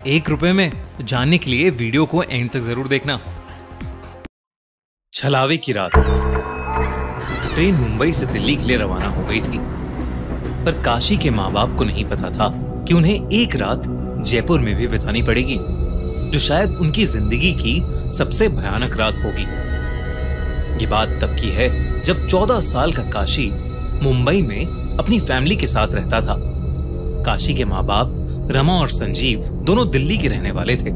₹1 में? जानने के लिए वीडियो को एंड तक जरूर देखना। छलावे की रात। ट्रेन मुंबई से दिल्ली के लिए रवाना हो गई थी, पर काशी के माँ बाप को नहीं पता था कि उन्हें एक रात जयपुर में भी बितानी पड़ेगी, जो शायद उनकी जिंदगी की सबसे भयानक रात होगी। ये बात तब की है जब 14 साल का काशी मुंबई में अपनी फैमिली के साथ रहता था। काशी के माँ बाप रमा और संजीव दोनों दिल्ली के रहने वाले थे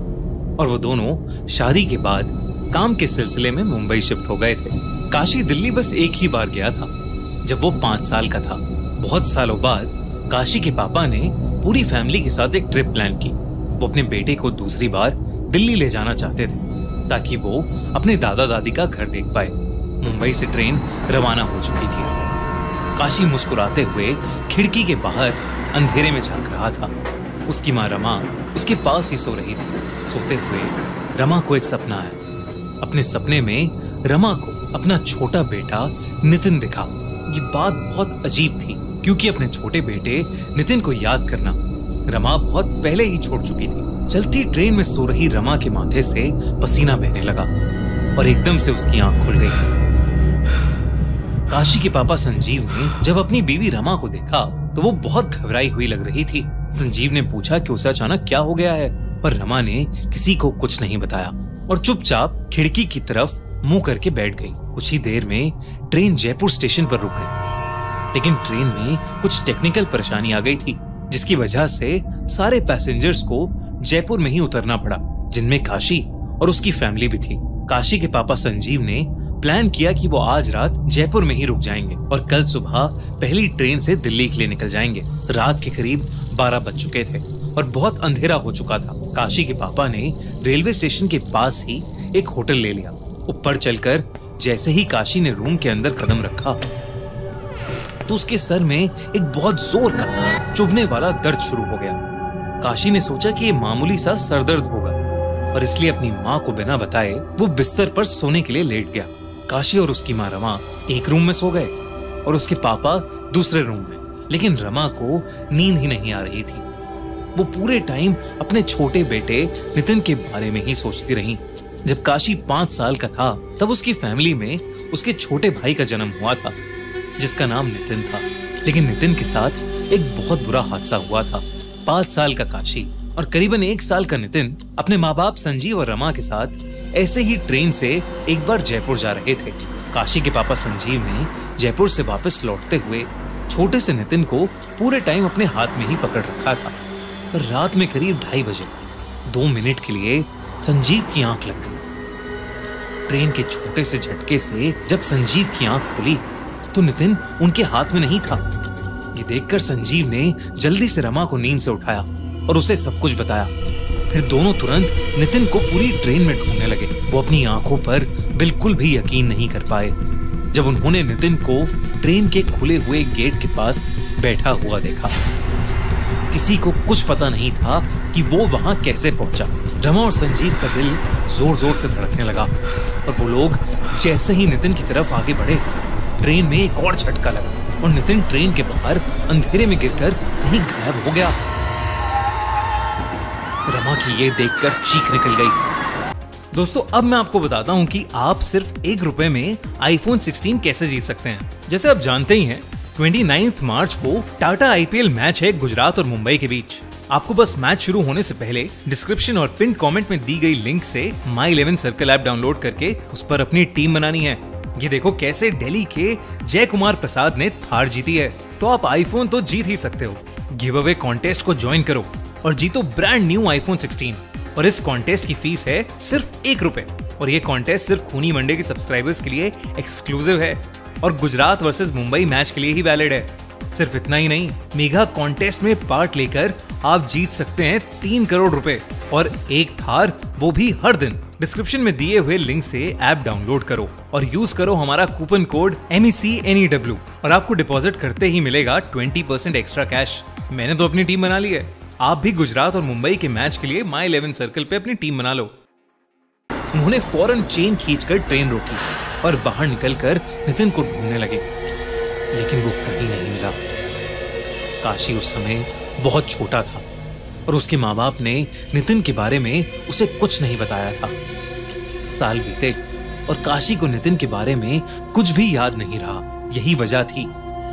और वो दोनों शादी के बाद काम के सिलसिले में मुंबई शिफ्ट हो गए थे। काशी दिल्ली बस एक ही बार गया था, जब वो 5 साल का था। बहुत सालों बाद काशी के पापा ने पूरी फैमिली के साथ एक ट्रिप प्लान की। वो अपने बेटे को दूसरी बार दिल्ली ले जाना चाहते थे ताकि वो अपने दादा दादी का घर देख पाए। मुंबई से ट्रेन रवाना हो चुकी थी। काशी मुस्कुराते हुए खिड़की के बाहर अंधेरे में झांक रहा था। उसकी माँ रमा उसके पास ही सो रही थी। सोते हुए रमा को एक सपना आया। अपने सपने में रमा को अपना छोटा बेटा नितिन दिखा। ये बात बहुत अजीब थी, क्योंकि अपने छोटे बेटे नितिन को याद करना रमा बहुत पहले ही छोड़ चुकी थी। चलती ट्रेन में सो रही रमा के माथे से पसीना बहने लगा और एकदम से उसकी आंख खुल गई। काशी के पापा संजीव ने जब अपनी बीवी रमा को देखा तो वो बहुत घबराई हुई लग रही थी। संजीव ने पूछा कि उसे अचानक क्या हो गया है, पर रमा ने किसी को कुछ नहीं बताया और चुपचाप खिड़की की तरफ मुंह करके बैठ गई। कुछ ही देर में ट्रेन जयपुर स्टेशन पर रुक गई, लेकिन ट्रेन में कुछ टेक्निकल परेशानी आ गई थी, जिसकी वजह से सारे पैसेंजर्स को जयपुर में ही उतरना पड़ा, जिनमें काशी और उसकी फैमिली भी थी। काशी के पापा संजीव ने प्लान किया कि वो आज रात जयपुर में ही रुक जाएंगे और कल सुबह पहली ट्रेन से दिल्ली के लिए निकल जाएंगे। रात के करीब 12 बज चुके थे और बहुत अंधेरा हो चुका था। काशी के पापा ने रेलवे स्टेशन के पास ही एक होटल ले लिया। ऊपर चलकर जैसे ही काशी ने रूम के अंदर कदम रखा तो उसके सर में एक बहुत जोर का चुभने वाला दर्द शुरू हो गया। काशी ने सोचा कि ये मामूली सा सरदर्द होगा और इसलिए अपनी माँ को बिना बताए वो बिस्तर पर सोने के लिए लेट गया। काशी और उसकी माँ रमा एक रूम में सो गए और उसके पापा दूसरे रूम में, लेकिन रमा को नींद ही नहीं आ रही थी। वो पूरे टाइम अपने छोटे बेटे नितिन के बारे में ही सोचती रही। जब काशी 5 साल का था तब उसकी फैमिली में उसके छोटे भाई का जन्म हुआ था, जिसका नाम नितिन था। लेकिन नितिन के साथ एक बहुत बुरा हादसा हुआ था। 5 साल का काशी और करीबन 1 साल का नितिन अपने माँ बाप संजीव और रमा के साथ ऐसे ही ट्रेन से एक बार जयपुर जा रहे थे। काशी के पापा संजीव ने जयपुर से वापस लौटते हुए छोटे से नितिन को पूरे टाइम अपने हाथ में ही पकड़ रखा था। पर रात में करीब 2:30 बजे 2 मिनट के लिए संजीव की आंख लग गई। ट्रेन के छोटे से झटके से जब संजीव की आंख खुली तो नितिन उनके हाथ में नहीं था। ये देखकर संजीव ने जल्दी से रमा को नींद से उठाया और उसे सब कुछ बताया। फिर दोनों तुरंत नितिन को पूरी ट्रेन में ढूंढने लगे। वो अपनी आंखों पर बिल्कुल भी यकीन नहीं कर पाए जब उन्होंने नितिन को ट्रेन के खुले हुए गेट के पास बैठा हुआ देखा। किसी को कुछ पता नहीं था कि वो वहां कैसे पहुंचा। रमा और संजीव का दिल जोर जोर से धड़कने लगा और वो लोग जैसे ही नितिन की तरफ आगे बढ़े, ट्रेन में एक और झटका लगा और नितिन ट्रेन के बाहर अंधेरे में गिरकर कहीं गायब हो गया। रमा की ये देखकर चीख निकल गई। दोस्तों, अब मैं आपको बताता हूँ कि आप सिर्फ ₹1 में iPhone 16 कैसे जीत सकते हैं। जैसे आप जानते ही हैं, 29 मार्च को टाटा IPL मैच है गुजरात और मुंबई के बीच। आपको बस मैच शुरू होने से पहले डिस्क्रिप्शन और पिन कमेंट में दी गई लिंक से My11 सर्कल ऐप डाउनलोड करके उस पर अपनी टीम बनानी है। ये देखो कैसे दिल्ली के जय कुमार प्रसाद ने थार जीती है। तो आप आईफोन तो जीत ही सकते हो। गिव अवे कॉन्टेस्ट को ज्वाइन करो और जीतो ब्रांड न्यू iPhone 16। और इस कॉन्टेस्ट की फीस है सिर्फ ₹1 और ये कॉन्टेस्ट सिर्फ खूनी मंडे के सब्सक्राइबर्स के लिए एक्सक्लूसिव है और गुजरात वर्सेस मुंबई मैच के लिए ही वैलिड है। सिर्फ इतना ही नहीं, मेगा कॉन्टेस्ट में पार्ट लेकर आप जीत सकते हैं ₹3 करोड़ और एक थार, वो भी हर दिन। डिस्क्रिप्शन में दिए हुए लिंक से ऐप डाउनलोड करो और यूज करो हमारा कूपन कोड MECNEW और आपको डिपॉजिट करते ही मिलेगा 20% एक्स्ट्रा कैश। मैंने तो अपनी टीम बना ली है। आप भी गुजरात और मुंबई के मैच के लिए My11 सर्कल पे अपनी टीम बना लो। उन्होंने फौरन चेन खींचकर ट्रेन रोकी और बाहर निकलकर नितिन को ढूंढने लगे, लेकिन वो कहीं नहीं मिला। काशी उस समय बहुत छोटा था और उसके माँ बाप ने नितिन के बारे में उसे कुछ नहीं बताया था। साल बीते और काशी को नितिन के बारे में कुछ भी याद नहीं रहा। यही वजह थी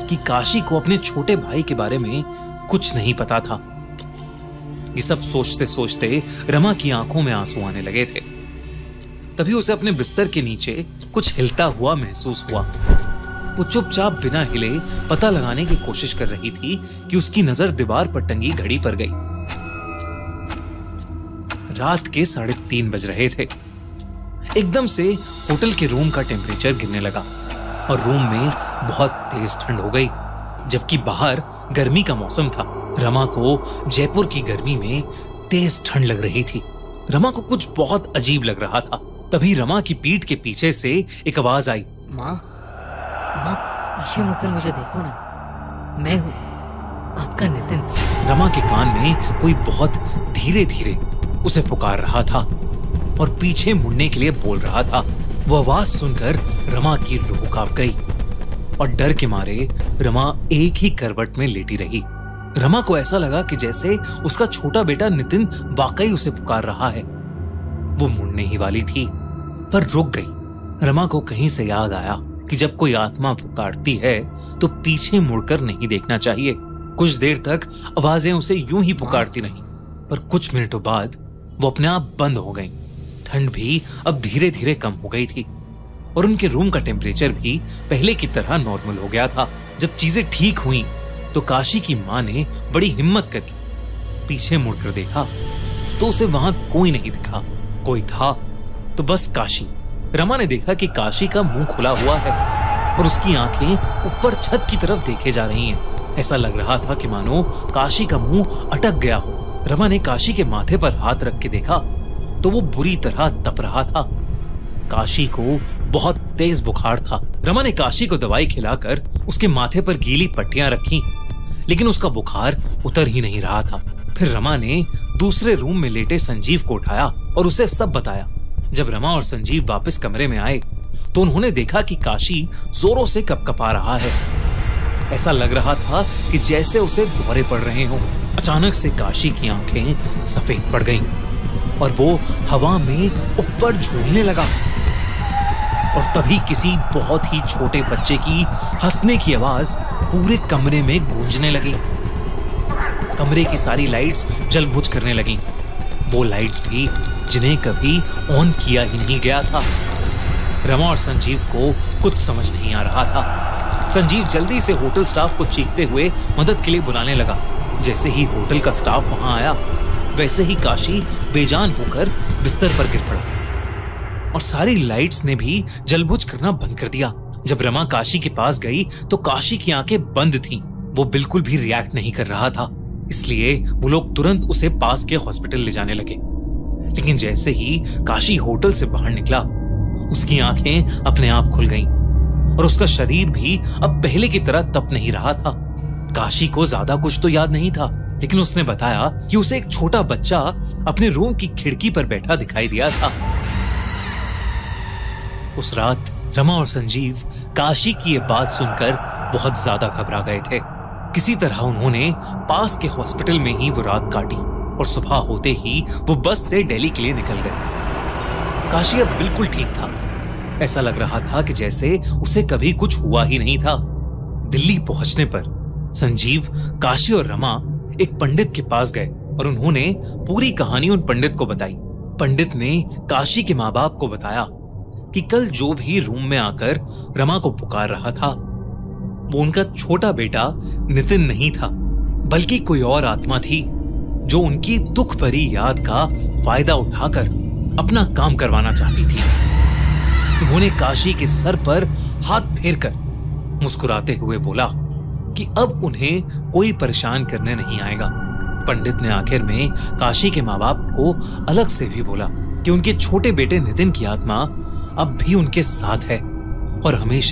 कि काशी को अपने छोटे भाई के बारे में कुछ नहीं पता था। ये सब सोचते सोचते रमा की आंखों में आंसू आने लगे थे। तभी उसे अपने बिस्तर के नीचे कुछ हिलता हुआ महसूस हुआ। वो चुपचाप बिना हिले पता लगाने की कोशिश कर रही थी कि उसकी नजर दीवार पर टंगी घड़ी पर गई। रात के 3:30 बज रहे थे। एकदम से होटल के रूम का टेम्परेचर गिरने लगा और रूम में बहुत तेज ठंड हो गई, जबकि बाहर गर्मी का मौसम था। रमा को जयपुर की गर्मी में तेज ठंड लग रही थी। रमा को कुछ बहुत अजीब लग रहा था। तभी रमा की पीठ के पीछे से एक आवाज आई, माँ, माँ पीछे मुड़कर मुझे देखो ना, मैं हूँ आपका नितिन। रमा के कान में कोई बहुत धीरे धीरे उसे पुकार रहा था और पीछे मुड़ने के लिए बोल रहा था। वो आवाज सुनकर रमा की रूह कांप गई और डर के मारे रमा एक ही करवट में लेटी रही। रमा को ऐसा लगा कि जैसे उसका छोटा बेटा नितिन वाकई उसे पुकार रहा है। वो मुड़ने ही वाली थी पर रुक गई। रमा को कहीं से याद आया कि जब कोई आत्मा पुकारती है तो पीछे मुड़कर नहीं देखना चाहिए। कुछ देर तक आवाजें उसे यूं ही पुकारती रहीं, पर कुछ मिनटों बाद वो अपने आप बंद हो गईं। ठंड भी अब धीरे धीरे कम हो गई थी और उनके रूम का टेम्परेचर भी पहले की तरह नॉर्मल हो गया था। जब चीजें ठीक हुई तो काशी की माँ ने बड़ी हिम्मत करके पीछे मुड़कर देखा तो उसे वहां कोई नहीं दिखा। कोई था तो बस काशी। रमा ने देखा कि काशी का मुंह खुला हुआ है और उसकी आंखें ऊपर छत की तरफ देखे जा रही हैं। ऐसा लग रहा था कि मानो काशी का मुंह अटक गया हो। रमा ने काशी के माथे पर हाथ रख के देखा तो वो बुरी तरह तप रहा था। काशी को बहुत तेज बुखार था। रमा ने काशी को दवाई खिलाकर उसके माथे पर गीली पट्टियां रखी, लेकिन उसका बुखार उतर ही नहीं रहा था। फिर रमा ने दूसरे रूम में लेटे संजीव को उठाया और उसे सब बताया। जब रमा और संजीव वापस कमरे में आए तो उन्होंने देखा कि काशी जोरों से कपकपा रहा है। ऐसा लग रहा था कि जैसे उसे दौरे पड़ रहे हों। अचानक से काशी की आंखें सफेद पड़ गईं और वो हवा में ऊपर झूलने लगा और तभी किसी बहुत ही छोटे बच्चे की हंसने की आवाज पूरे कमरे में गूंजने लगी। कमरे की सारी लाइट्स जलबुझ करने लगीं। वो लाइट्स भी जिन्हें कभी ऑन किया ही नहीं गया था। रमा और संजीव को कुछ समझ नहीं आ रहा था। संजीव जल्दी से होटल स्टाफ को चीखते हुए मदद के लिए बुलाने लगा। जैसे ही होटल का स्टाफ वहां आया वैसे ही काशी बेजान होकर बिस्तर पर गिर पड़ा और सारी लाइट्स ने भी जलबुझ करना बंद कर दिया। जब रमा काशी के पास गई तो काशी की आंखें बंद थीं। वो बिल्कुल भी रिएक्ट नहीं कर रहा था, इसलिए वो लोग तुरंत उसे पास के हॉस्पिटल ले जाने लगे। लेकिन जैसे ही काशी होटल से बाहर निकला उसकी आंखें अपने आप खुल गईं और उसका शरीर भी अब पहले की तरह तप नहीं रहा था। काशी को ज्यादा कुछ तो याद नहीं था, लेकिन उसने बताया कि उसे एक छोटा बच्चा अपने रूम की खिड़की पर बैठा दिखाई दिया था। उस रात रमा और संजीव काशी की ये बात सुनकर बहुत ज्यादा घबरा गए थे। किसी तरह उन्होंने पास के हॉस्पिटल में ही वो रात काटी और सुबह होते ही वो बस से दिल्ली के लिए निकल गए। काशी अब बिल्कुल ठीक था। ऐसा लग रहा था कि जैसे उसे कभी कुछ हुआ ही नहीं था। दिल्ली पहुंचने पर संजीव, काशी और रमा एक पंडित के पास गए और उन्होंने पूरी कहानी उन पंडित को बताई। पंडित ने काशी के माँ बाप को बताया कि कल जो भी रूम में आकर रमा को पुकार रहा था वो उनका छोटा बेटा नितिन नहीं था, बल्कि कोई और आत्मा थी जो उनकी दुख भरी याद का फायदा उठाकर अपना काम करवाना चाहती थी। उन्होंने काशी के सर पर हाथ फेरकर मुस्कुराते हुए बोला कि अब उन्हें कोई परेशान करने नहीं आएगा। पंडित ने आखिर में काशी के माँ बाप को अलग से भी बोला कि उनके छोटे बेटे नितिन की आत्मा अब भी उनके साथ है और हमेशा